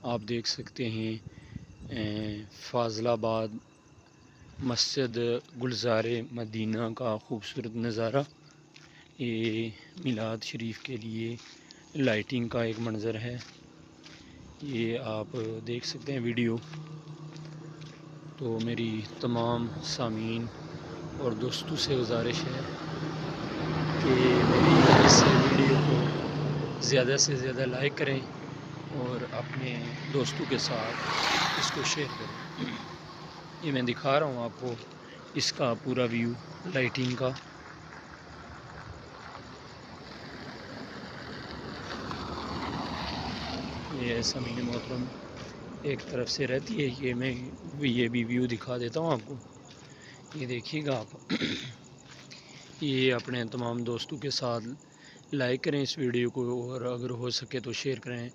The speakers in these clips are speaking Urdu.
آپ دیکھ سکتے ہیں فاضل آباد مسجد گلزار مدینہ کا خوبصورت نظارہ۔ یہ میلاد شریف کے لیے لائٹنگ کا ایک منظر ہے، یہ آپ دیکھ سکتے ہیں ویڈیو۔ تو میری تمام سامعین اور دوستوں سے گزارش ہے کہ میری اس ویڈیو کو زیادہ سے زیادہ لائک کریں اور اپنے دوستوں کے ساتھ اس کو شیئر کریں۔ یہ میں دکھا رہا ہوں آپ کو اس کا پورا ویو لائٹنگ کا۔ یہ سامعین محترم ایک طرف سے رہتی ہے کہ میں یہ بھی ویو دکھا دیتا ہوں آپ کو، یہ دیکھیے گا آپ۔ یہ اپنے تمام دوستوں کے ساتھ لائک کریں اس ویڈیو کو، اور اگر ہو سکے تو شیئر کریں۔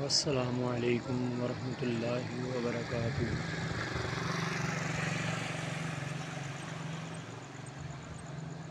السلام علیکم ورحمۃ اللہ وبرکاتہ۔